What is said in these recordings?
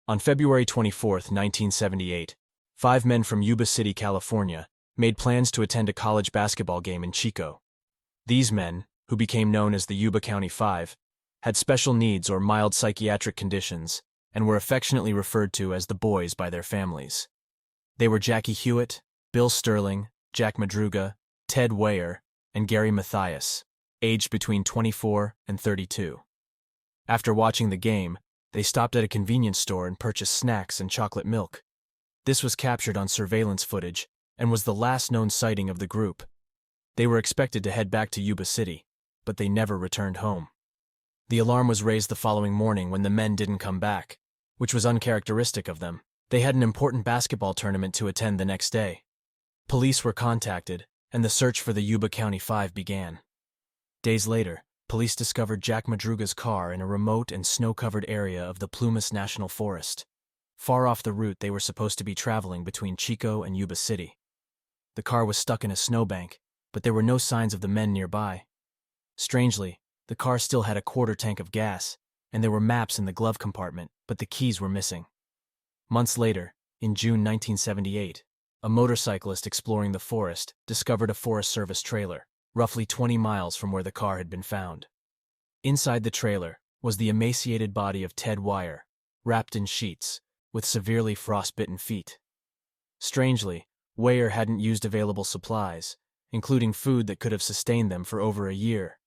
On February 24, 1978, 5 men from Yuba City, California, made plans to attend a college basketball game in Chico. These men, who became known as the Yuba County Five, had special needs or mild psychiatric conditions and were affectionately referred to as the boys by their families. They were Jackie Hewitt, Bill Sterling, Jack Madruga, Ted Weyer, and Gary Mathias, aged between 24 and 32. After watching the game, they stopped at a convenience store and purchased snacks and chocolate milk. This was captured on surveillance footage and was the last known sighting of the group. They were expected to head back to Yuba City, but they never returned home. The alarm was raised the following morning when the men didn't come back, which was uncharacteristic of them. They had an important basketball tournament to attend the next day. Police were contacted, and the search for the Yuba County Five began. Days later, police discovered Jack Madruga's car in a remote and snow-covered area of the Plumas National Forest, far off the route they were supposed to be traveling between Chico and Yuba City. The car was stuck in a snowbank, but there were no signs of the men nearby. Strangely, the car still had a quarter tank of gas, and there were maps in the glove compartment, but the keys were missing. Months later, in June 1978, a motorcyclist exploring the forest discovered a Forest Service trailer, roughly 20 miles from where the car had been found. Inside the trailer was the emaciated body of Ted Weyer, wrapped in sheets, with severely frostbitten feet. Strangely, Weyer hadn't used available supplies, including food that could have sustained them for over a year.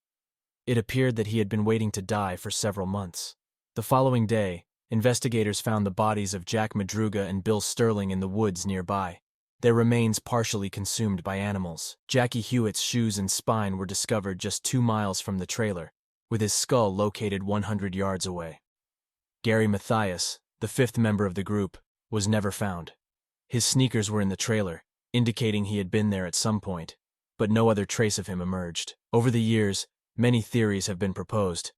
It appeared that he had been waiting to die for several months. The following day, investigators found the bodies of Jack Madruga and Bill Sterling in the woods nearby, their remains partially consumed by animals. Jackie Hewitt's shoes and spine were discovered just 2 miles from the trailer, with his skull located 100 yards away. Gary Mathias, the 5th member of the group, was never found. His sneakers were in the trailer, indicating he had been there at some point, but no other trace of him emerged. Over the years, many theories have been proposed,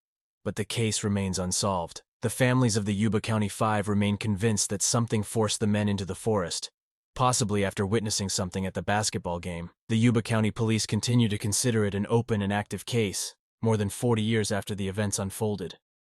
but the case remains unsolved. The families of the Yuba County Five remain convinced that something forced the men into the forest, possibly after witnessing something at the basketball game. The Yuba County Police continue to consider it an open and active case, more than 40 years after the events unfolded.